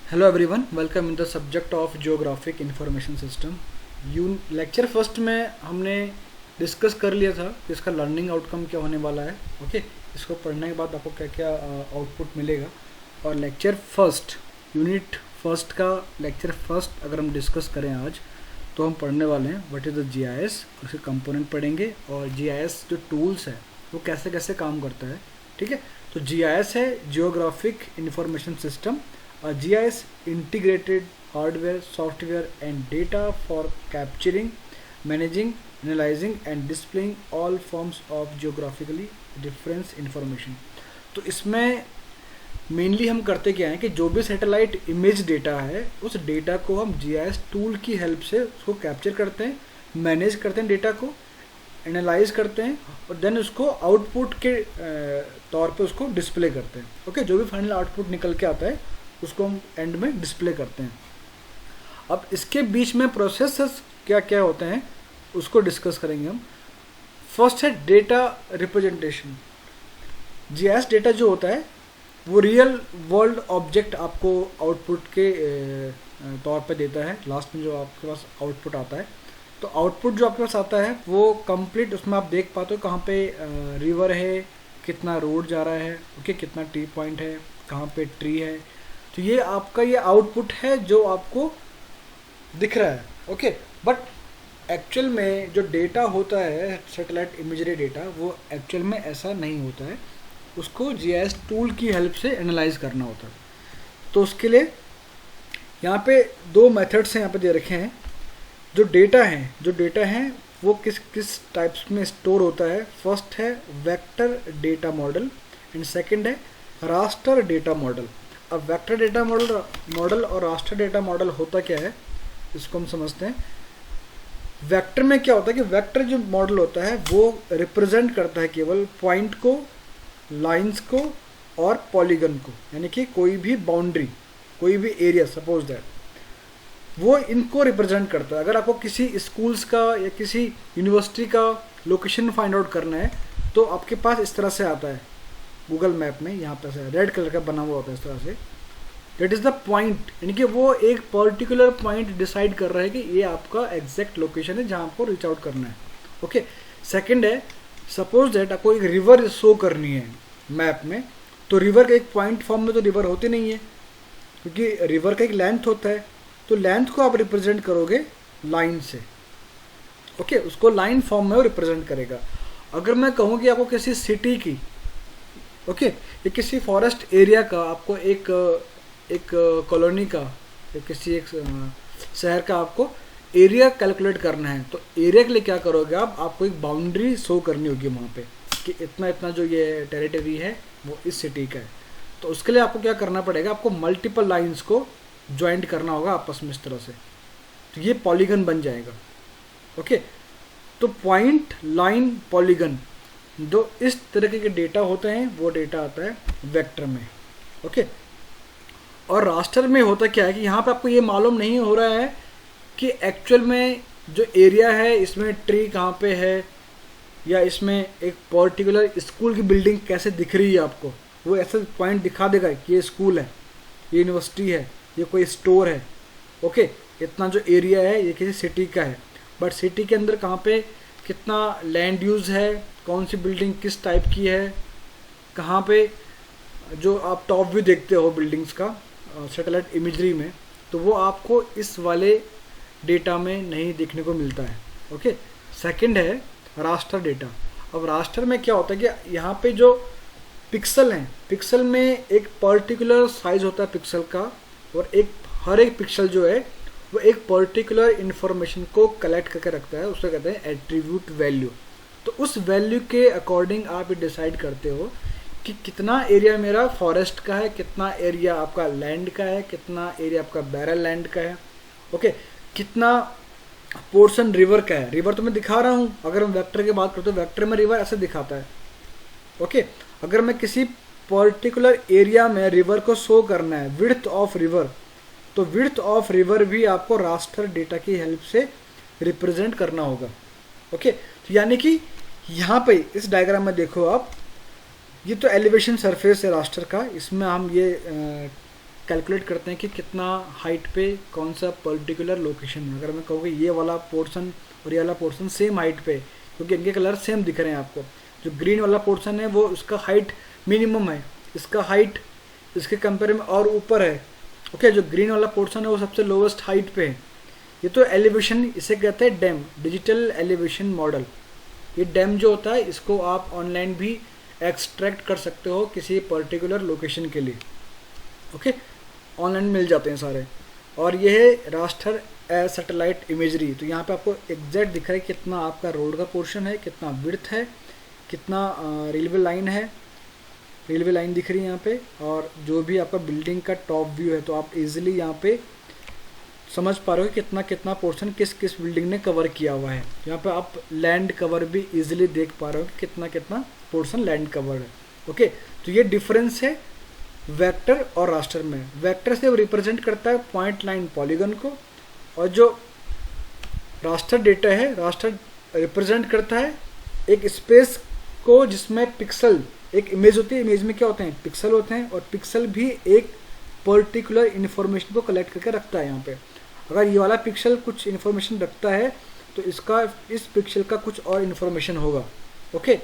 Hello everyone, welcome in the subject of geographic information system. Lecture first में हमने discuss कर लिया था कि इसका लर्निंग आउटकम क्या होने वाला है। ओके, इसको पढ़ने के बाद आपको क्या क्या आउटपुट मिलेगा। और लेक्चर फर्स्ट, यूनिट फर्स्ट का लेक्चर फर्स्ट अगर हम डिस्कस करें आज, तो हम पढ़ने वाले हैं व्हाट इज़ द जीआईएस, उसके कंपोनेंट पढ़ेंगे और जीआईएस जो टूल्स है वो कैसे कैसे काम करता है। ठीक है, तो जीआईएस है geographic information system. GIS integrated hardware, software and data for capturing, managing, analyzing and displaying all forms of geographically reference information। तो इसमें मेनली हम करते क्या है कि जो भी सैटेलाइट इमेज डेटा है उस डेटा को हम GIS टूल की हेल्प से उसको कैप्चर करते हैं, मैनेज करते हैं, डेटा को एनालाइज करते हैं और देन उसको आउटपुट के तौर पे उसको डिस्प्ले करते हैं। ओके, जो भी फाइनल आउटपुट निकल के आता है उसको हम एंड में डिस्प्ले करते हैं। अब इसके बीच में प्रोसेसेस क्या क्या होते हैं उसको डिस्कस करेंगे हम। फर्स्ट है डेटा रिप्रेजेंटेशन। जीआईएस डेटा जो होता है वो रियल वर्ल्ड ऑब्जेक्ट आपको आउटपुट के तौर पे देता है। लास्ट में जो आपके पास आउटपुट आता है, तो आउटपुट जो आपके पास आता है वो कंप्लीट, उसमें आप देख पाते हो कहाँ पे रिवर है, कितना रोड जा रहा है, ओके, कितना टी पॉइंट है, कहाँ पे ट्री है। तो ये आपका ये आउटपुट है जो आपको दिख रहा है। ओके, बट एक्चुअल में जो डेटा होता है सैटेलाइट इमेजरी डेटा, वो एक्चुअल में ऐसा नहीं होता है। उसको जीआईएस टूल की हेल्प से एनालाइज करना होता है। तो उसके लिए यहाँ पे दो मेथड्स हैं यहाँ पे दे रखे हैं। जो डेटा है वो किस किस टाइप्स में स्टोर होता है। फर्स्ट है vector data model and second है रास्टर डेटा मॉडल। अब वेक्टर डेटा मॉडल और रास्टर डेटा मॉडल होता क्या है इसको हम समझते हैं। वेक्टर में क्या होता है कि वेक्टर जो मॉडल होता है वो रिप्रेजेंट करता है केवल पॉइंट को, लाइंस को और पॉलीगन को, यानी कि कोई भी बाउंड्री, कोई भी एरिया, सपोज दैट, वो इनको रिप्रेजेंट करता है। अगर आपको किसी स्कूल्स का या किसी यूनिवर्सिटी का लोकेशन फाइंड आउट करना है तो आपके पास इस तरह से आता है गूगल मैप में, यहाँ पे से रेड कलर का बना हुआ होता है इस तरह से। दैट इज़ द पॉइंट, यानी कि वो एक पर्टिकुलर पॉइंट डिसाइड कर रहा है कि ये आपका एग्जैक्ट लोकेशन है जहाँ आपको रीच आउट करना है। ओके, सेकंड है, सपोज दैट आपको एक रिवर शो करनी है मैप में, तो रिवर का एक पॉइंट फॉर्म में तो रिवर होती नहीं है, क्योंकि रिवर का एक लेंथ होता है। तो लेंथ को आप रिप्रेजेंट करोगे लाइन से। ओके, उसको लाइन फॉर्म में वो रिप्रेजेंट करेगा। अगर मैं कहूँ कि आपको किसी सिटी की, ओके, ये किसी फॉरेस्ट एरिया का, आपको एक कॉलोनी का या किसी एक शहर का आपको एरिया कैलकुलेट करना है, तो एरिया के लिए क्या करोगे आपको एक बाउंड्री शो करनी होगी वहाँ पे कि इतना इतना जो ये टेरिटरी है वो इस सिटी का है। तो उसके लिए आपको क्या करना पड़ेगा, आपको मल्टीपल लाइंस को ज्वाइंट करना होगा आपस में इस तरह से, तो ये पॉलीगन बन जाएगा। ओके, तो पॉइंट, लाइन, पॉलीगन, जो इस तरीके के डेटा होते हैं वो डेटा आता है वेक्टर में। ओके, और रास्टर में होता क्या है कि यहाँ पे आपको ये मालूम नहीं हो रहा है कि एक्चुअल में जो एरिया है इसमें ट्री कहाँ पे है, या इसमें एक पर्टिकुलर स्कूल की बिल्डिंग कैसे दिख रही है आपको। वो ऐसे पॉइंट दिखा देगा कि ये स्कूल है, ये यूनिवर्सिटी है, ये कोई स्टोर है। ओके, इतना जो एरिया है ये किसी सिटी का है, बट सिटी के अंदर कहाँ पे कितना लैंड यूज़ है, कौन सी बिल्डिंग किस टाइप की है, कहाँ पे जो आप टॉप व्यू देखते हो बिल्डिंग्स का सैटेलाइट इमेजरी में, तो वो आपको इस वाले डेटा में नहीं देखने को मिलता है। ओके, सेकंड है रास्टर डेटा। अब रास्टर में क्या होता है कि यहाँ पे जो पिक्सल हैं, पिक्सल में एक पर्टिकुलर साइज होता है पिक्सल का, और हर एक पिक्सल जो है वो एक पर्टिकुलर इन्फॉर्मेशन को कलेक्ट करके रखता है, उसको कहते हैं एट्रीब्यूट वैल्यू। तो उस वैल्यू के अकॉर्डिंग आप डिसाइड करते हो कि कितना एरिया मेरा फॉरेस्ट का है, कितना एरिया आपका लैंड का है, कितना एरिया आपका बैरल लैंड का है। ओके, कितना पोर्शन रिवर का है। रिवर तो मैं दिखा रहा हूँ, अगर हम वेक्टर की बात करते तो वेक्टर में रिवर ऐसे दिखाता है। ओके, अगर मैं किसी पर्टिकुलर एरिया में रिवर को शो करना है, विड्थ ऑफ रिवर, तो विड्थ ऑफ रिवर भी आपको रास्टर डेटा की हेल्प से रिप्रेजेंट करना होगा। ओके, तो यानी कि यहाँ पे इस डायग्राम में देखो आप, ये तो एलिवेशन सरफेस है रास्टर का, इसमें हम ये कैलकुलेट करते हैं कि कितना हाइट पे कौन सा पर्टिकुलर लोकेशन है। अगर मैं कहूँ कि ये वाला पोर्शन और ये वाला पोर्शन सेम हाइट पे, क्योंकि इनके कलर सेम दिख रहे हैं आपको, जो ग्रीन वाला पोर्शन है वो उसका हाइट मिनिमम है, इसका हाइट इसके कंपेयर में और ऊपर है। ओके, जो ग्रीन वाला पोर्शन है वो सबसे लोवेस्ट हाइट पे है। ये तो एलिवेशन, इसे कहते हैं डैम, डिजिटल एलिवेशन मॉडल। ये डैम जो होता है इसको आप ऑनलाइन भी एक्सट्रैक्ट कर सकते हो किसी पर्टिकुलर लोकेशन के लिए। ओके, ऑनलाइन मिल जाते हैं सारे। और ये है रास्टर सैटेलाइट इमेजरी। तो यहाँ पे आपको एग्जैक्ट दिख रहा है कितना आपका रोड का पोर्शन है, कितना विड्थ है, कितना रेलवे लाइन है, रेलवे लाइन दिख रही है यहाँ पे, और जो भी आपका बिल्डिंग का टॉप व्यू है। तो आप इजीली यहाँ पे समझ पा रहे हो कितना कितना पोर्शन किस किस बिल्डिंग ने कवर किया हुआ है। यहाँ पे आप लैंड कवर भी इजीली देख पा रहे हो कि कितना कितना पोर्शन लैंड कवर है। ओके, तो ये डिफरेंस है वेक्टर और रास्टर में। वेक्टर से रिप्रेजेंट करता है पॉइंट लाइन पॉलीगन को, और जो रास्टर डेटा है, रास्टर रिप्रेजेंट करता है एक स्पेस को जिसमें पिक्सल, एक इमेज होती है, इमेज में क्या होते हैं, पिक्सल होते हैं, और पिक्सल भी एक पर्टिकुलर इन्फॉर्मेशन को कलेक्ट करके रखता है। यहाँ पे अगर ये वाला पिक्सल कुछ इन्फॉर्मेशन रखता है तो इसका, इस पिक्सल का कुछ और इन्फॉर्मेशन होगा। ओके,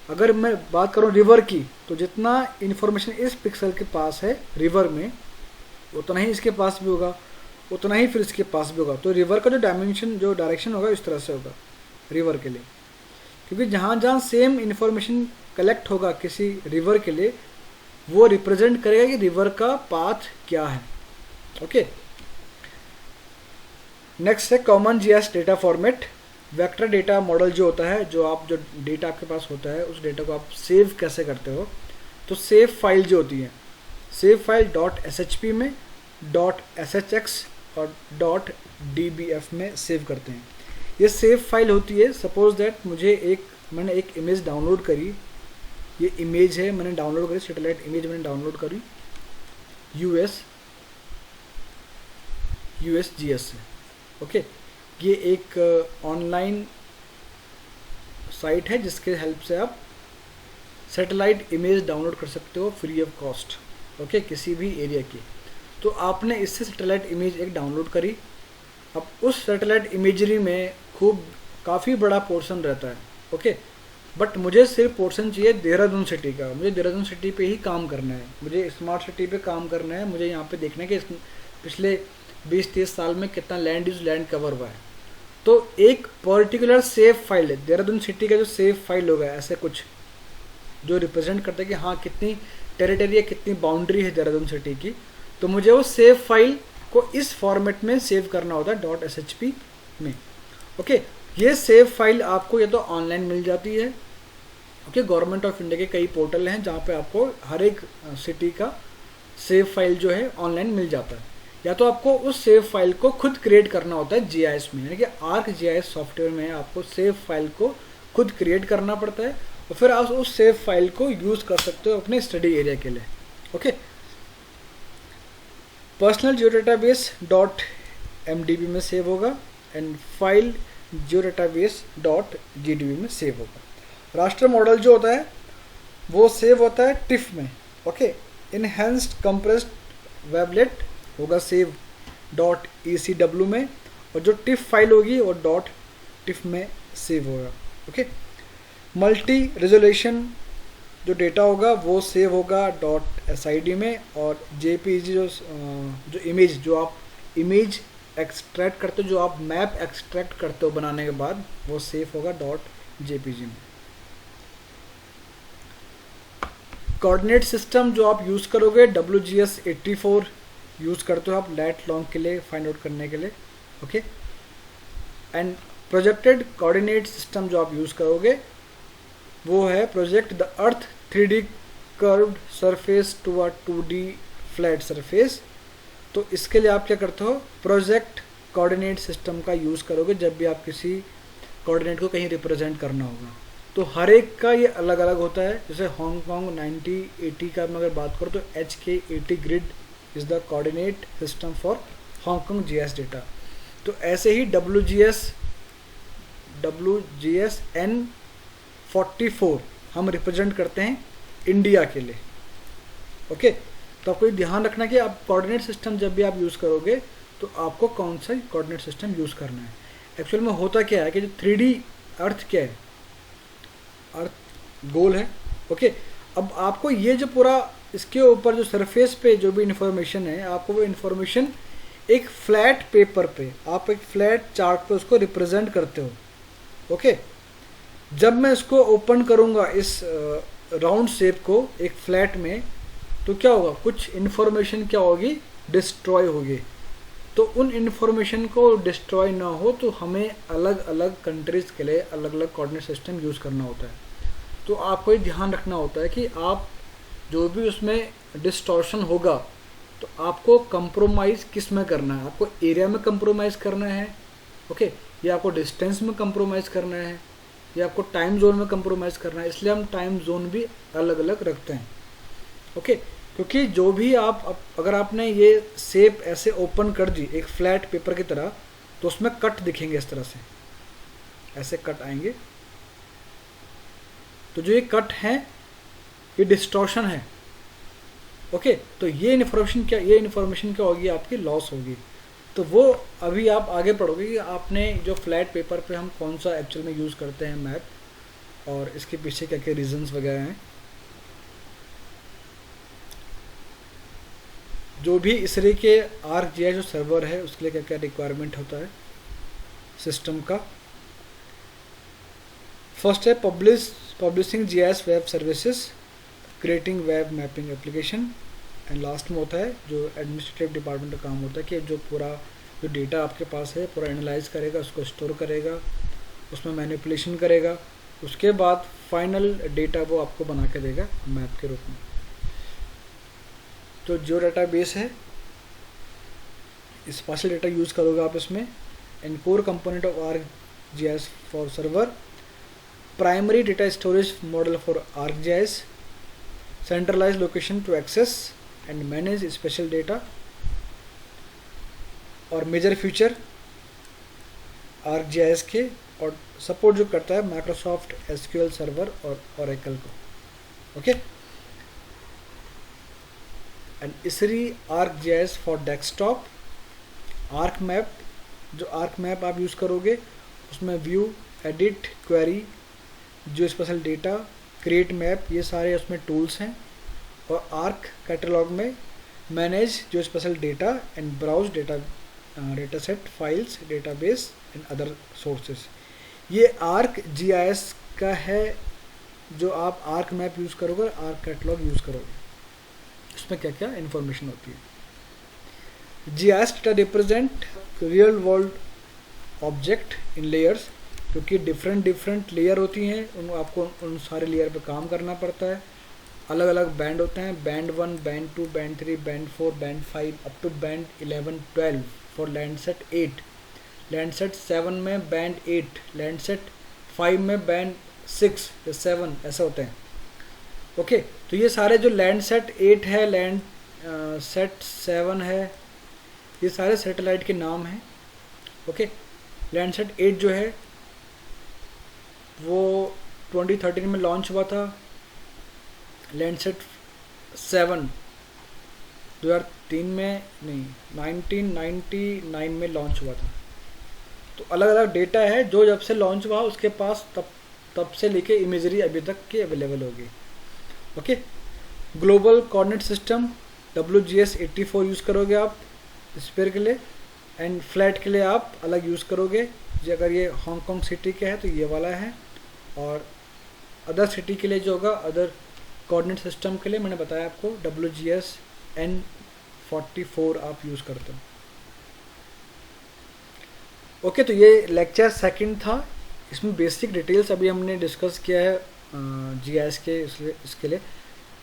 अगर मैं बात करूँ रिवर की, तो जितना इन्फॉर्मेशन इस पिक्सल के पास है रिवर में, उतना ही इसके पास भी होगा, उतना ही फिर इसके पास भी होगा। तो रिवर का जो डायमेंशन, जो डायरेक्शन होगा इस तरह से होगा रिवर के लिए, क्योंकि जहाँ जहाँ सेम इन्फॉर्मेशन कलेक्ट होगा किसी रिवर के लिए, वो रिप्रेजेंट करेगा कि रिवर का पाथ क्या है। ओके, नेक्स्ट है common GIS data format. Vector data model जो होता है, जो डेटा आपके पास होता है उस डेटा को आप सेव कैसे करते हो। तो सेव फाइल जो होती है, सेव फाइल .shp में, .shx और .dbf में सेव करते हैं। ये सेव फाइल होती है, सपोज दैट मैंने एक इमेज डाउनलोड करी, ये इमेज है मैंने डाउनलोड करी, सैटेलाइट इमेज मैंने डाउनलोड करी USGS से। ओके, ये एक ऑनलाइन साइट है जिसके हेल्प से आप सैटेलाइट इमेज डाउनलोड कर सकते हो फ्री ऑफ कॉस्ट। ओके, किसी भी एरिया की। तो आपने इससे सैटेलाइट इमेज एक डाउनलोड करी। अब उस सैटेलाइट इमेजरी में काफ़ी बड़ा पोर्शन रहता है। ओके, बट मुझे सिर्फ पोर्शन चाहिए देहरादून सिटी का, मुझे देहरादून सिटी पे ही काम करना है, मुझे स्मार्ट सिटी पे काम करना है, मुझे यहाँ पे देखना है कि पिछले 20-30 साल में कितना लैंड कवर हुआ है। तो एक पर्टिकुलर सेव फाइल है देहरादून सिटी का, जो सेव फाइल होगा ऐसे कुछ जो रिप्रेजेंट करता है कि हाँ कितनी टेरिटरी है, कितनी बाउंड्री है देहरादून सिटी की। तो मुझे वो सेव फाइल को इस फॉर्मेट में सेव करना होता है .shp में। ओके, ये सेव फाइल आपको ये तो ऑनलाइन मिल जाती है। ओके, गवर्नमेंट ऑफ इंडिया के कई पोर्टल हैं जहाँ पे आपको हर एक सिटी का सेव फाइल जो है ऑनलाइन मिल जाता है। या तो आपको उस सेव फाइल को खुद क्रिएट करना होता है जीआईएस में, यानी कि ArcGIS सॉफ्टवेयर में आपको सेव फाइल को खुद क्रिएट करना पड़ता है, और फिर आप उस सेव फाइल को यूज़ कर सकते हो अपने स्टडी एरिया के लिए। ओके, पर्सनल जियोडाटाबेस .mdb में सेव होगा एंड फाइल जियोडाटाबेस .gdb में सेव होगा। रास्टर मॉडल जो होता है वो सेव होता है टिफ में। ओके, इनहेंस्ड कंप्रेस्ड वेबलेट होगा सेव .ecw में, और जो टिफ फाइल होगी वो .tif में सेव होगा। ओके, मल्टी रेजोल्यूशन जो डेटा होगा वो सेव होगा .sid में, और JPG जो इमेज, जो आप इमेज एक्सट्रैक्ट करते हो, जो आप मैप एक्सट्रैक्ट करते हो बनाने के बाद, वो सेव होगा .jpg में। कोऑर्डिनेट सिस्टम जो आप यूज़ करोगे WGS84 यूज़ करते हो आप लैट लॉन्ग के लिए फाइंड आउट करने के लिए। Okay, and projected coordinate system जो आप यूज़ करोगे वो है project the earth 3D curved surface to a 2D flat surface. तो इसके लिए आप क्या करते हो, प्रोजेक्ट कोऑर्डिनेट सिस्टम का यूज़ करोगे जब भी आप किसी कोऑर्डिनेट को कहीं रिप्रेजेंट करना होगा। तो हर एक का ये अलग अलग होता है। जैसे हांगकांग 9080 का मैं अगर बात करूँ तो HK80 grid is the coordinate system for Hong Kong GIS data. तो ऐसे ही WGS N44 हम रिप्रेजेंट करते हैं इंडिया के लिए। ओके, तो आपको ये ध्यान रखना कि आप कोऑर्डिनेट सिस्टम जब भी आप यूज़ करोगे तो आपको कौन सा कोऑर्डिनेट सिस्टम यूज़ करना है। एक्चुअल में होता क्या है कि जो 3D अर्थ क्या है, अर्थ गोल है, ओके। अब आपको ये जो पूरा इसके ऊपर जो सरफेस पे जो भी इंफॉर्मेशन है, आपको वो इंफॉर्मेशन एक फ्लैट पेपर पे, आप एक फ्लैट चार्ट पे उसको रिप्रेजेंट करते हो, ओके। जब मैं इसको ओपन करूँगा इस राउंड शेप को एक फ्लैट में, तो क्या होगा, कुछ इन्फॉर्मेशन क्या होगी, डिस्ट्रॉय होगी। तो उन इन्फॉर्मेशन को डिस्ट्रॉय ना हो तो हमें अलग अलग कंट्रीज़ के लिए अलग अलग कोऑर्डिनेट सिस्टम यूज़ करना होता है। तो आपको ये ध्यान रखना होता है कि आप जो भी उसमें डिस्टॉर्शन होगा तो आपको कंप्रोमाइज़ किस में करना है, आपको एरिया में कंप्रोमाइज़ करना है, ओके, या आपको डिस्टेंस में कंप्रोमाइज़ करना है, या आपको टाइम जोन में कंप्रोमाइज़ करना है। इसलिए हम टाइम जोन भी अलग अलग रखते हैं, ओके। क्योंकि जो भी आप अगर आपने ये शेप ऐसे ओपन कर दी एक फ्लैट पेपर की तरह, तो उसमें कट दिखेंगे इस तरह से, ऐसे कट आएंगे। तो जो ये कट है ये डिस्टॉर्शन है, ओके। तो ये इन्फॉर्मेशन क्या होगी, आपकी लॉस होगी। तो वो अभी आप आगे पढ़ोगे कि आपने जो फ्लैट पेपर पे हम कौन सा एक्चुअल में यूज़ करते हैं मैप, और इसके पीछे क्या क्या रीजंस वगैरह हैं। जो भी इसरे के ArcGIS जो सर्वर है उसके लिए क्या क्या रिक्वायरमेंट होता है सिस्टम का। फर्स्ट है publishing GIS web services, creating web mapping application, and last में होता है जो एडमिनिस्ट्रेटिव डिपार्टमेंट का काम होता है कि जो पूरा जो डेटा आपके पास है पूरा एनालाइज करेगा, उसको स्टोर करेगा, उसमें मैनिपुलेशन करेगा, उसके बाद फाइनल डेटा वो आपको बना के देगा मैप के रूप में। तो जो डेटाबेस है स्पेशल डेटा यूज़ करोगे आप इसमें। And core component of ArcGIS for server, primary data storage model for ArcGIS, centralise location to access and manage spatial data, और मेजर फीचर ArcGIS के, और सपोर्ट जो करता है माइक्रोसॉफ्ट SQL सर्वर और ओरेकल को, okay. And Esri ArcGIS for desktop, ArcMap, जो ArcMap आप यूज़ करोगे उसमें व्यू, एडिट, क्वेरी, जो स्पेशल डेटा, क्रिएट मैप, ये सारे उसमें टूल्स हैं। और आर्क कैटलॉग में मैनेज जो spatial data and browse data set, files, database and other sources. ये ArcGIS का है जो आप ArcMap यूज़ करोगे, आर्क कैटलॉग यूज़ करोगे, उसमें क्या क्या इन्फॉर्मेशन होती है। GIS data represent real world object in layers, क्योंकि डिफरेंट लेयर होती हैं, आपको उन सारे लेयर पे काम करना पड़ता है। अलग अलग बैंड होते हैं, band 1, band 2, band 3, band 4, band 5 up to band 11, 12 for Landsat 8, Landsat 7 में बैंड 8, लैंडसेट 5 में बैंड 6 या 7 ऐसे होते हैं, ओके। तो ये सारे जो लैंडसेट 8 है, लैंडसेट 7 है, ये सारे सैटेलाइट के नाम हैं, ओके। लैंडसेट 8 जो है वो 2013 में लॉन्च हुआ था। लैंडसेट 7 2003 में नहीं 1999 में लॉन्च हुआ था। तो अलग अलग डेटा है जो जब से लॉन्च हुआ उसके पास तब से लेके इमेजरी अभी तक की अवेलेबल होगी, okay. Global coordinate system WGS 84 use करोगे आप स्फीयर के लिए, एंड फ्लैट के लिए आप अलग यूज़ करोगे। जो अगर ये हांगकांग सिटी के है तो ये वाला है, और अदर सिटी के लिए जो होगा अदर कोऑर्डिनेट सिस्टम के लिए मैंने बताया आपको WGS N44 आप यूज़ करते हो, ओके। तो ये लेक्चर सेकंड था, इसमें बेसिक डिटेल्स अभी हमने डिस्कस किया है GIS के, इसके लिए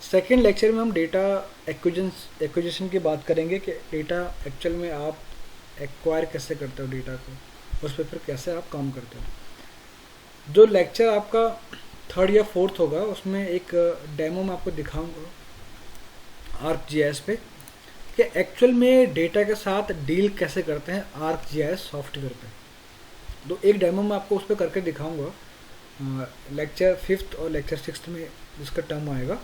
सेकंड लेक्चर में हम डेटा एक्विजिशन की बात करेंगे कि डेटा एक्चुअल में आप एक्वायर कैसे करते हो डेटा को, उस पर फिर कैसे आप काम करते हो। जो लेक्चर आपका 3rd या 4th होगा उसमें एक डेमो मैं आपको दिखाऊंगा ArcGIS पे कि एक्चुअल में डेटा के साथ डील कैसे करते हैं ArcGIS सॉफ्टवेयर पे। तो एक डेमो मैं आपको उस पर करके दिखाऊंगा लेक्चर 5th और लेक्चर 6th में जिसका टर्म आएगा।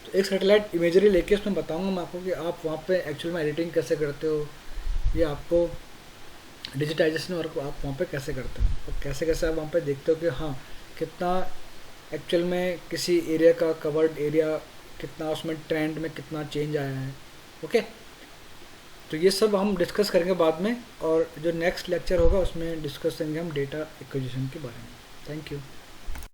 तो तो एक सैटेलाइट इमेजरी लेके उसमें बताऊंगा मैं आपको कि आप वहाँ पे एक्चुअल में एडिटिंग कैसे करते हो, या आपको डिजिटाइजेशन वर्क आप वहाँ पे कैसे करते हो, और कैसे कैसे आप वहाँ पे देखते हो कि हाँ कितना एक्चुअल में किसी एरिया का कवर्ड एरिया कितना उसमें ट्रेंड में कितना चेंज आया है। ओके, तो ये सब हम डिस्कस करेंगे बाद में, और जो नेक्स्ट लेक्चर होगा उसमें डिस्कस करेंगे हम डेटा एक्विजिशन के बारे में। Thank you.